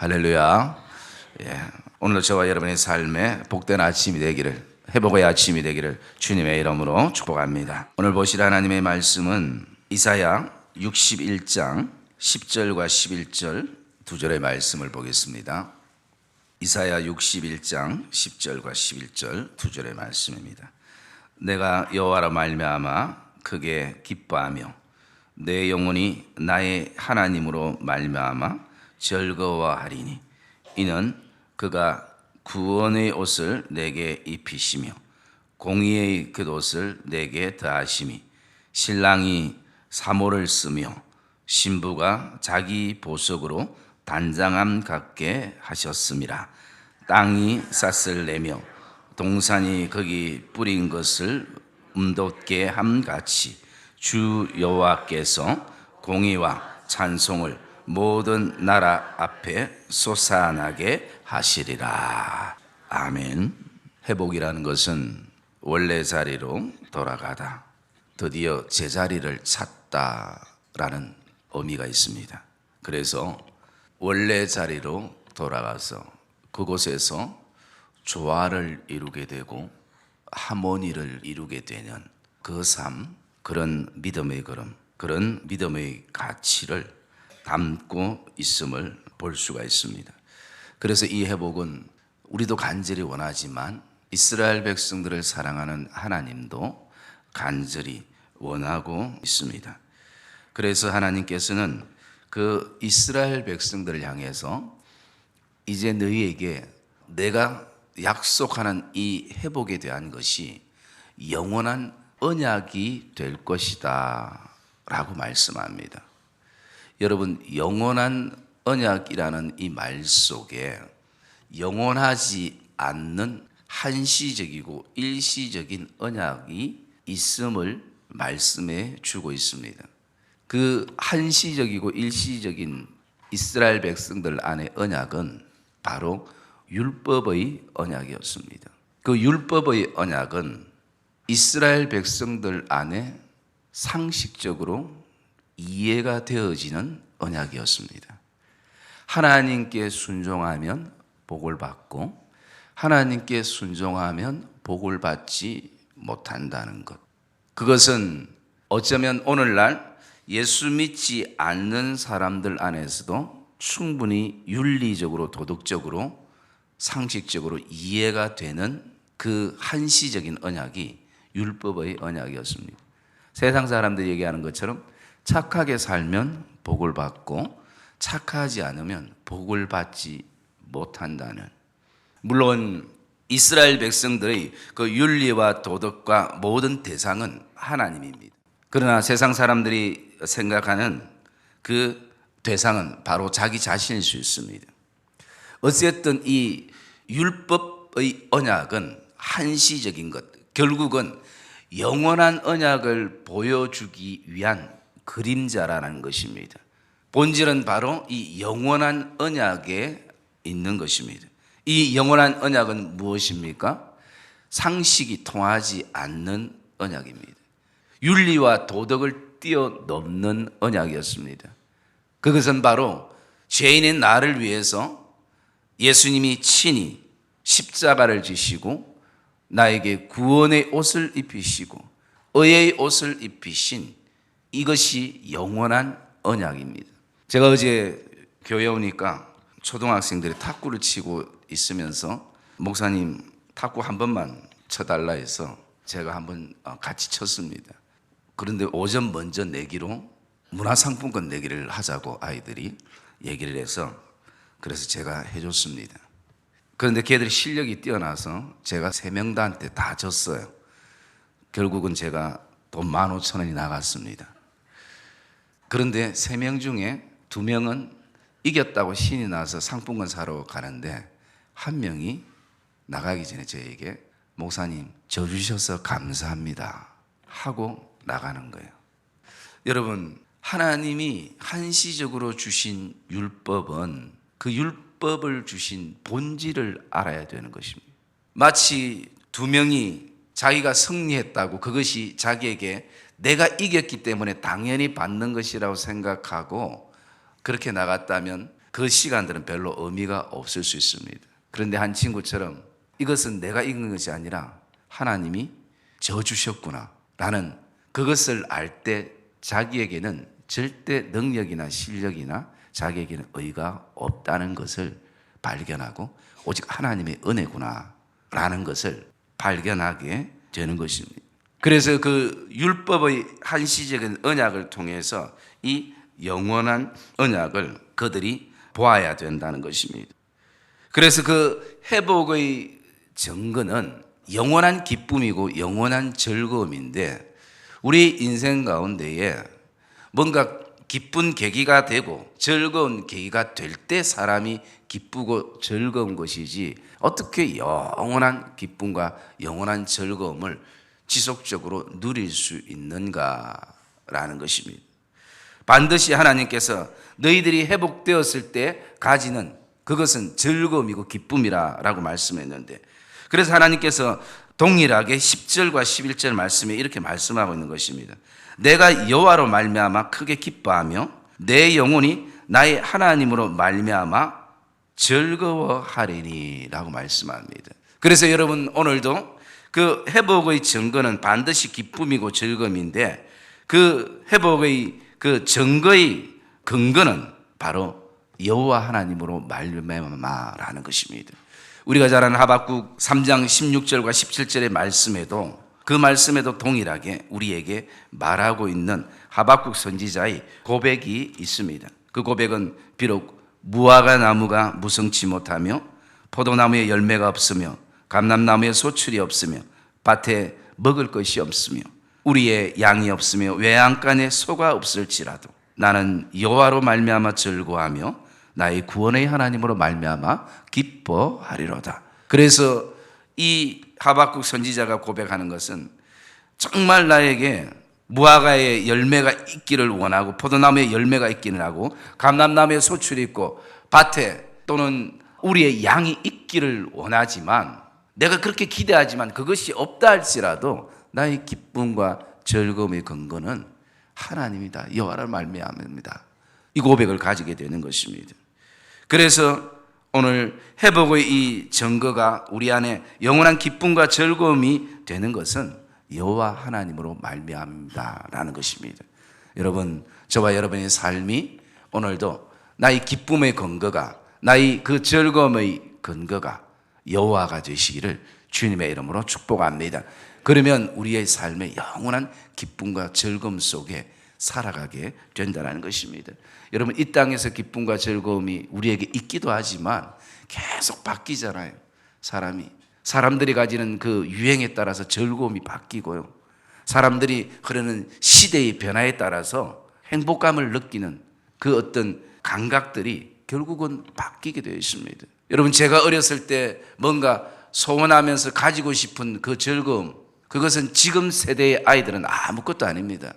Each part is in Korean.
할렐루야. 오늘 저와 여러분의 삶에 복된 아침이 되기를, 회복의 아침이 되기를 주님의 이름으로 축복합니다. 오늘 보실 하나님의 말씀은 이사야 61장 10절과 11절 두 절의 말씀을 보겠습니다. 이사야 61장 10절과 11절 두 절의 말씀입니다. 내가 여호와로 말미암아 크게 기뻐하며 내 영혼이 나의 하나님으로 말미암아 즐거워하리니 이는 그가 구원의 옷을 내게 입히시며 공의의 겉옷을 내게 더하심이 신랑이 사모를 쓰며 신부가 자기 보석으로 단장함 같게 하셨음이라. 땅이 싹을 내며 동산이 거기 뿌린 것을 돋게 함같이 주 여호와께서 공의와 찬송을 모든 나라 앞에 솟아나게 하시리라. 아멘. 회복이라는 것은 원래 자리로 돌아가다, 드디어 제자리를 찾다라는 의미가 있습니다. 그래서 원래 자리로 돌아가서 그곳에서 조화를 이루게 되고 하모니를 이루게 되는 그 삶, 그런 믿음의 걸음, 그런 믿음의 가치를 담고 있음을 볼 수가 있습니다. 그래서 이 회복은 우리도 간절히 원하지만 이스라엘 백성들을 사랑하는 하나님도 간절히 원하고 있습니다. 그래서 하나님께서는 그 이스라엘 백성들을 향해서 이제 너희에게 내가 약속하는 이 회복에 대한 것이 영원한 언약이 될 것이다 라고 말씀합니다. 여러분, 영원한 언약이라는 이 말 속에 영원하지 않는 한시적이고 일시적인 언약이 있음을 말씀해 주고 있습니다. 그 한시적이고 일시적인 이스라엘 백성들 안의 언약은 바로 율법의 언약이었습니다. 그 율법의 언약은 이스라엘 백성들 안에 상식적으로 이해가 되어지는 언약이었습니다. 하나님께 순종하면 복을 받고 하나님께 순종하면 복을 받지 못한다는 것. 그것은 어쩌면 오늘날 예수 믿지 않는 사람들 안에서도 충분히 윤리적으로, 도덕적으로, 상식적으로 이해가 되는 그 한시적인 언약이 율법의 언약이었습니다. 세상 사람들이 얘기하는 것처럼 착하게 살면 복을 받고 착하지 않으면 복을 받지 못한다는, 물론 이스라엘 백성들의 그 윤리와 도덕과 모든 대상은 하나님입니다. 그러나 세상 사람들이 생각하는 그 대상은 바로 자기 자신일 수 있습니다. 어쨌든 이 율법의 언약은 한시적인 것, 결국은 영원한 언약을 보여주기 위한 그림자라는 것입니다. 본질은 바로 이 영원한 언약에 있는 것입니다. 이 영원한 언약은 무엇입니까? 상식이 통하지 않는 언약입니다. 윤리와 도덕을 뛰어넘는 언약이었습니다. 그것은 바로 죄인의 나를 위해서 예수님이 친히 십자가를 지시고 나에게 구원의 옷을 입히시고 의의 옷을 입히신 이것이 영원한 언약입니다. 제가 어제 교회 오니까 초등학생들이 탁구를 치고 있으면서 목사님 탁구 한 번만 쳐달라 해서 제가 한번 같이 쳤습니다. 그런데 오전 먼저 내기로 문화상품권 내기를 하자고 아이들이 얘기를 해서 그래서 제가 해줬습니다. 그런데 걔들이 실력이 뛰어나서 제가 3명한테 다 졌어요. 결국은 제가 돈 15,000원이 나갔습니다. 그런데 3명 중에 2명은 이겼다고 신이 나서 상품권 사러 가는데 한 명이 나가기 전에 저에게 목사님 져주셔서 감사합니다 하고 나가는 거예요. 여러분, 하나님이 한시적으로 주신 율법은 그 율법을 주신 본질을 알아야 되는 것입니다. 마치 2명이 자기가 승리했다고 그것이 자기에게 내가 이겼기 때문에 당연히 받는 것이라고 생각하고 그렇게 나갔다면 그 시간들은 별로 의미가 없을 수 있습니다. 그런데 한 친구처럼 이것은 내가 읽은 것이 아니라 하나님이 져주셨구나 라는 그것을 알 때 자기에게는 절대 능력이나 실력이나 자기에게는 의가 없다는 것을 발견하고 오직 하나님의 은혜구나 라는 것을 발견하게 되는 것입니다. 그래서 그 율법의 한시적인 언약을 통해서 이 영원한 언약을 그들이 보아야 된다는 것입니다. 그래서 그 회복의 증거는 영원한 기쁨이고 영원한 즐거움인데 우리 인생 가운데에 뭔가 기쁜 계기가 되고 즐거운 계기가 될 때 사람이 기쁘고 즐거운 것이지 어떻게 영원한 기쁨과 영원한 즐거움을 지속적으로 누릴 수 있는가라는 것입니다. 반드시 하나님께서 너희들이 회복되었을 때 가지는 그것은 즐거움이고 기쁨이라고 말씀했는데 그래서 하나님께서 동일하게 10절과 11절 말씀에 이렇게 말씀하고 있는 것입니다. 내가 여호와로 말미암아 크게 기뻐하며 내 영혼이 나의 하나님으로 말미암아 즐거워하리니 라고 말씀합니다. 그래서 여러분 오늘도 그 회복의 증거는 반드시 기쁨이고 즐거움인데 그 회복의 그 증거의 근거는 바로 여호와 하나님으로 말미암아라는 것입니다. 우리가 잘 아는 하박국 3장 16절과 17절의 말씀에도 그 말씀에도 동일하게 우리에게 말하고 있는 하박국 선지자의 고백이 있습니다. 그 고백은 비록 무화과 나무가 무성치 못하며 포도나무에 열매가 없으며 감람나무에 소출이 없으며 밭에 먹을 것이 없으며 우리의 양이 없으며 외양간에 소가 없을지라도 나는 여호와로 말미암아 즐거워하며 나의 구원의 하나님으로 말미암아 기뻐하리로다. 그래서 이 하박국 선지자가 고백하는 것은 정말 나에게 무화과에 열매가 있기를 원하고 포도나무에 열매가 있기를 하고 감람나무에 소출이 있고 밭에 또는 우리의 양이 있기를 원하지만 내가 그렇게 기대하지만 그것이 없다 할지라도 나의 기쁨과 즐거움의 근거는 하나님이다. 여호와를 말미암습니다. 이 고백을 가지게 되는 것입니다. 그래서 오늘 회복의 이 증거가 우리 안에 영원한 기쁨과 즐거움이 되는 것은 여호와 하나님으로 말미암다라는 것입니다. 여러분, 저와 여러분의 삶이 오늘도 나의 기쁨의 근거가 나의 그 즐거움의 근거가 여호와가 되시기를 주님의 이름으로 축복합니다. 그러면 우리의 삶의 영원한 기쁨과 즐거움 속에 살아가게 된다는 것입니다. 여러분, 이 땅에서 기쁨과 즐거움이 우리에게 있기도 하지만 계속 바뀌잖아요. 사람들이 가지는 그 유행에 따라서 즐거움이 바뀌고요. 사람들이 흐르는 시대의 변화에 따라서 행복감을 느끼는 그 어떤 감각들이 결국은 바뀌게 되어 있습니다. 여러분, 제가 어렸을 때 뭔가 소원하면서 가지고 싶은 그 즐거움, 그것은 지금 세대의 아이들은 아무것도 아닙니다.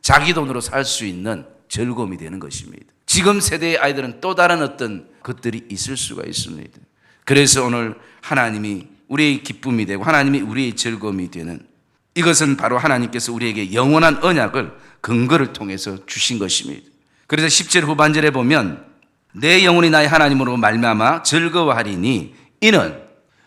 자기 돈으로 살 수 있는 즐거움이 되는 것입니다. 지금 세대의 아이들은 또 다른 어떤 것들이 있을 수가 있습니다. 그래서 오늘 하나님이 우리의 기쁨이 되고 하나님이 우리의 즐거움이 되는 이것은 바로 하나님께서 우리에게 영원한 언약을 근거를 통해서 주신 것입니다. 그래서 10절 후반절에 보면 내 영혼이 나의 하나님으로 말미암아 즐거워하리니 이는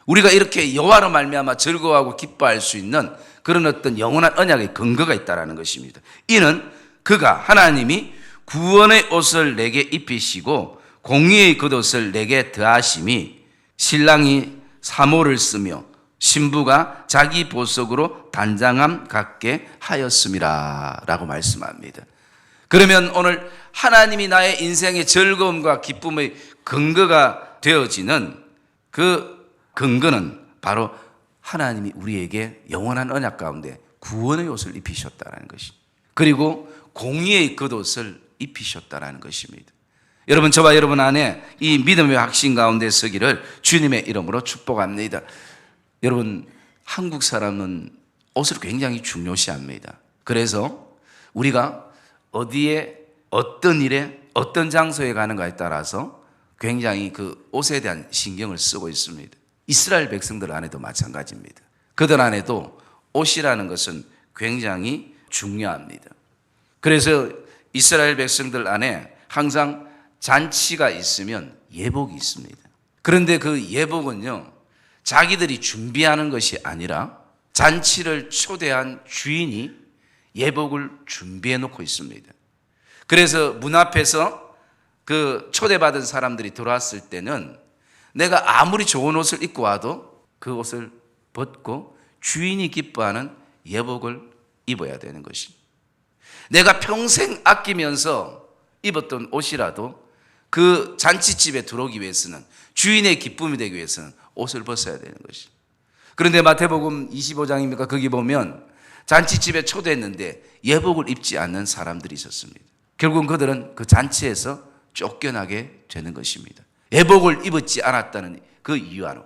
우리가 이렇게 여호와로 말미암아 즐거워하고 기뻐할 수 있는 그런 어떤 영원한 언약의 근거가 있다는 것입니다. 이는 그가 하나님이 구원의 옷을 내게 입히시고 공의의 겉옷을 내게 더하심이 신랑이 사모를 쓰며 신부가 자기 보석으로 단장함 갖게 하였음이라 라고 말씀합니다. 그러면 오늘 하나님이 나의 인생의 즐거움과 기쁨의 근거가 되어지는 그 근거는 바로 하나님이 우리에게 영원한 언약 가운데 구원의 옷을 입히셨다는 것입니다. 그리고 공의의 겉옷을 입히셨다는 것입니다. 여러분, 저와 여러분 안에 이 믿음의 확신 가운데 서기를 주님의 이름으로 축복합니다. 여러분, 한국 사람은 옷을 굉장히 중요시합니다. 그래서 우리가 어디에 어떤 일에 어떤 장소에 가는가에 따라서 굉장히 그 옷에 대한 신경을 쓰고 있습니다. 이스라엘 백성들 안에도 마찬가지입니다. 그들 안에도 옷이라는 것은 굉장히 중요합니다. 그래서 이스라엘 백성들 안에 항상 잔치가 있으면 예복이 있습니다. 그런데 그 예복은요, 자기들이 준비하는 것이 아니라 잔치를 초대한 주인이 예복을 준비해 놓고 있습니다. 그래서 문 앞에서 그 초대받은 사람들이 들어왔을 때는 내가 아무리 좋은 옷을 입고 와도 그 옷을 벗고 주인이 기뻐하는 예복을 입어야 되는 것입니다. 내가 평생 아끼면서 입었던 옷이라도 그 잔치집에 들어오기 위해서는, 주인의 기쁨이 되기 위해서는 옷을 벗어야 되는 것이죠. 그런데 마태복음 25장입니까? 거기 보면 잔치집에 초대했는데 예복을 입지 않는 사람들이 있었습니다. 결국은 그들은 그 잔치에서 쫓겨나게 되는 것입니다. 예복을 입었지 않았다는 그 이유로.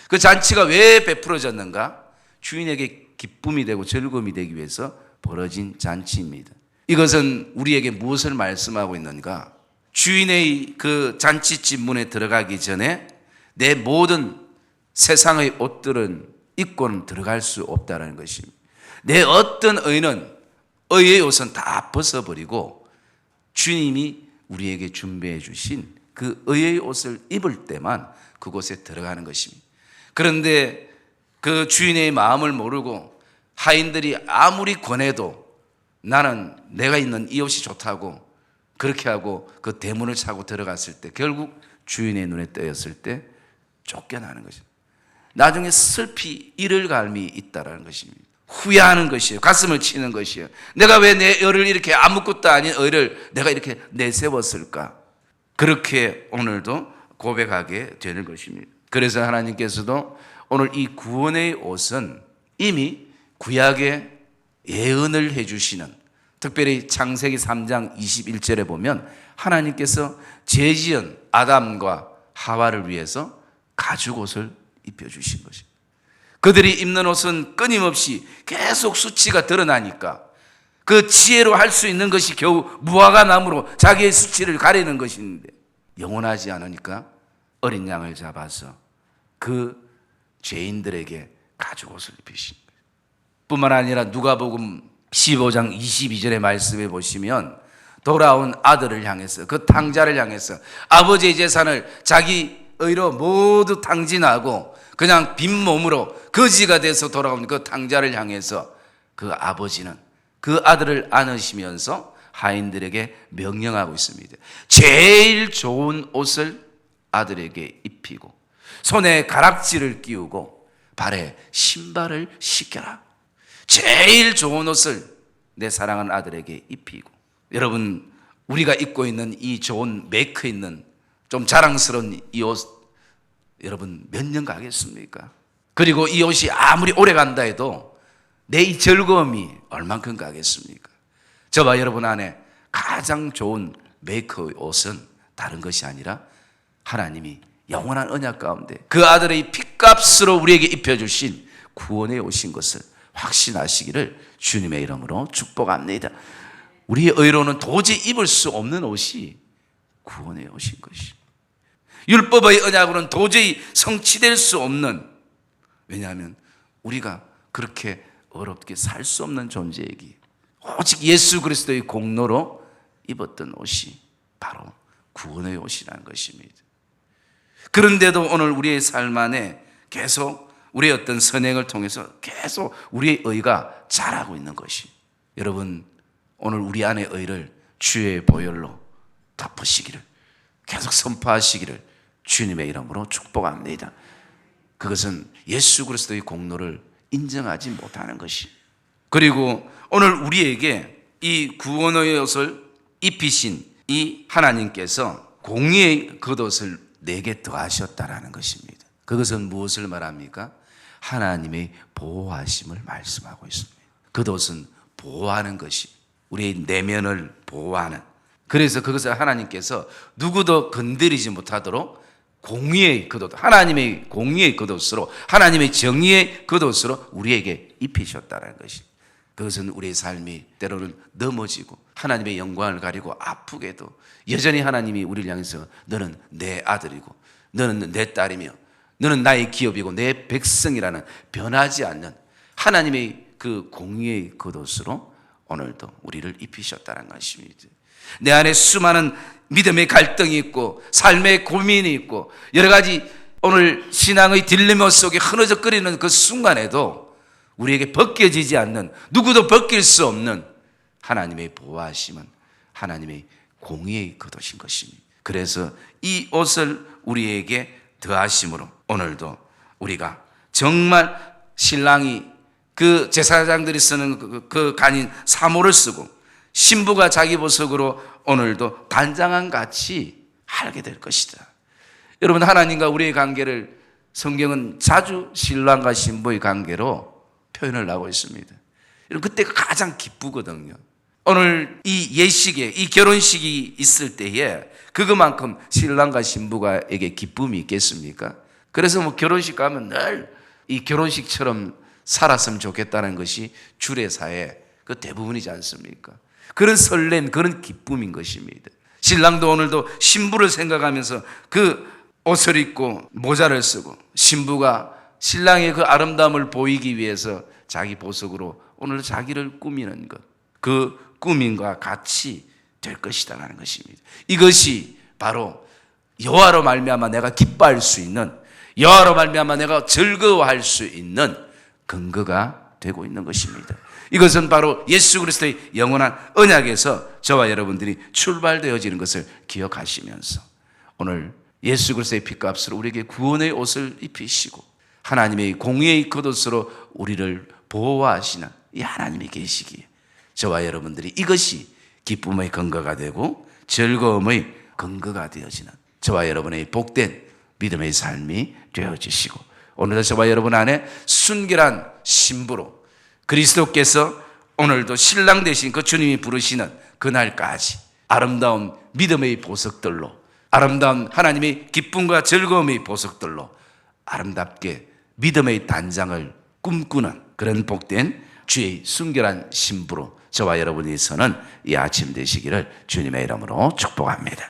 그 잔치가 왜 베풀어졌는가? 주인에게 기쁨이 되고 즐거움이 되기 위해서 벌어진 잔치입니다. 이것은 우리에게 무엇을 말씀하고 있는가? 주인의 그 잔치집 문에 들어가기 전에 내 모든 세상의 옷들은 입고는 들어갈 수 없다는 것입니다. 내 어떤 의의 옷은 다 벗어버리고 주님이 우리에게 준비해 주신 그 의의 옷을 입을 때만 그곳에 들어가는 것입니다. 그런데 그 주인의 마음을 모르고 하인들이 아무리 권해도 나는 내가 있는 이 옷이 좋다고 그렇게 하고 그 대문을 차고 들어갔을 때 결국 주인의 눈에 떼었을 때 쫓겨나는 것입니다. 나중에 슬피 이를 갈미 있다라는 것입니다. 후회하는 것이에요. 가슴을 치는 것이에요. 내가 왜 내 의를 이렇게 아무것도 아닌 의를 내가 이렇게 내세웠을까? 그렇게 오늘도 고백하게 되는 것입니다. 그래서 하나님께서도 오늘 이 구원의 옷은 이미 구약에 예언을 해주시는, 특별히 창세기 3장 21절에 보면 하나님께서 죄지은 아담과 하와를 위해서 가죽옷을 입혀주신 것입니다. 그들이 입는 옷은 끊임없이 계속 수치가 드러나니까 그 지혜로 할 수 있는 것이 겨우 무화과 나무로 자기의 수치를 가리는 것인데 영원하지 않으니까 어린 양을 잡아서 그 죄인들에게 가죽옷을 입히신 거예요. 뿐만 아니라 누가복음 15장 22절의 말씀에 보시면 돌아온 아들을 향해서, 그 탕자를 향해서 아버지의 재산을 자기 의로 모두 탕진하고 그냥 빈몸으로 거지가 돼서 돌아온 그 탕자를 향해서 그 아버지는 그 아들을 안으시면서 하인들에게 명령하고 있습니다. 제일 좋은 옷을 아들에게 입히고 손에 가락지를 끼우고 발에 신발을 신겨라. 제일 좋은 옷을 내 사랑하는 아들에게 입히고. 여러분, 우리가 입고 있는 이 좋은 메이크 있는 좀 자랑스러운 이 옷, 여러분 몇 년 가겠습니까? 그리고 이 옷이 아무리 오래 간다 해도 내 이 즐거움이 얼만큼 가겠습니까? 저와 여러분 안에 가장 좋은 메이커의 옷은 다른 것이 아니라 하나님이 영원한 언약 가운데 그 아들의 핏값으로 우리에게 입혀주신 구원에 오신 것을 확신하시기를 주님의 이름으로 축복합니다. 우리의 의로는 도저히 입을 수 없는 옷이 구원에 오신 것이, 율법의 언약으로는 도저히 성취될 수 없는, 왜냐하면 우리가 그렇게 어렵게 살 수 없는 존재이기, 오직 예수 그리스도의 공로로 입었던 옷이 바로 구원의 옷이라는 것입니다. 그런데도 오늘 우리의 삶 안에 계속 우리의 어떤 선행을 통해서 계속 우리의 의가 자라고 있는 것이, 여러분 오늘 우리 안의 의를 주의 보혈로 덮으시기를, 계속 선포하시기를 주님의 이름으로 축복합니다. 그것은 예수 그리스도의 공로를 인정하지 못하는 것이, 그리고 오늘 우리에게 이 구원의 옷을 입히신 이 하나님께서 공의의 겉옷을 내게 더하셨다라는 것입니다. 그것은 무엇을 말합니까? 하나님의 보호하심을 말씀하고 있습니다. 겉옷은 보호하는 것이, 우리의 내면을 보호하는, 그래서 그것을 하나님께서 누구도 건드리지 못하도록 공의의 겉옷, 하나님의 공의의 겉옷으로, 하나님의 정의의 겉옷으로 우리에게 입히셨다는 것이, 그것은 우리의 삶이 때로는 넘어지고 하나님의 영광을 가리고 아프게도 여전히 하나님이 우리를 향해서 너는 내 아들이고 너는 내 딸이며 너는 나의 기업이고 내 백성이라는 변하지 않는 하나님의 그 공의의 겉옷으로 오늘도 우리를 입히셨다는 것입니다. 내 안에 수많은 믿음의 갈등이 있고 삶의 고민이 있고 여러 가지 오늘 신앙의 딜레마 속에 흐느적거리는 그 순간에도 우리에게 벗겨지지 않는, 누구도 벗길 수 없는 하나님의 보호하심은 하나님의 공의의 겉옷인 것입니다. 그래서 이 옷을 우리에게 더하심으로 오늘도 우리가 정말 신랑이 그 제사장들이 쓰는 그 간인 사모를 쓰고 신부가 자기 보석으로 오늘도 단장한 같이 알게 될 것이다. 여러분, 하나님과 우리의 관계를 성경은 자주 신랑과 신부의 관계로 표현을 하고 있습니다. 여러분, 그때가 가장 기쁘거든요. 오늘 이 예식에, 이 결혼식이 있을 때에 그것만큼 신랑과 신부가에게 기쁨이 있겠습니까? 그래서 뭐 결혼식 가면 늘 이 결혼식처럼 살았으면 좋겠다는 것이 주례사의 그 대부분이지 않습니까? 그런 설렘, 그런 기쁨인 것입니다. 신랑도 오늘도 신부를 생각하면서 그 옷을 입고 모자를 쓰고, 신부가 신랑의 그 아름다움을 보이기 위해서 자기 보석으로 오늘 자기를 꾸미는 것, 그 꾸밈과 같이 될 것이다라는 것입니다. 이것이 바로 여호와로 말미암아 내가 기뻐할 수 있는, 여호와로 말미암아 내가 즐거워할 수 있는 근거가 되고 있는 것입니다. 이것은 바로 예수 그리스도의 영원한 언약에서 저와 여러분들이 출발되어지는 것을 기억하시면서 오늘 예수 그리스도의 피값으로 우리에게 구원의 옷을 입히시고 하나님의 공의의 겉옷으로 우리를 보호하시는 이 하나님이 계시기에 저와 여러분들이 이것이 기쁨의 근거가 되고 즐거움의 근거가 되어지는 저와 여러분의 복된 믿음의 삶이 되어지시고, 오늘도 저와 여러분 안에 순결한 신부로 그리스도께서 오늘도 신랑 되신 그 주님이 부르시는 그날까지 아름다운 믿음의 보석들로, 아름다운 하나님의 기쁨과 즐거움의 보석들로 아름답게 믿음의 단장을 꿈꾸는 그런 복된 주의 순결한 신부로 저와 여러분이 서는 이 아침 되시기를 주님의 이름으로 축복합니다.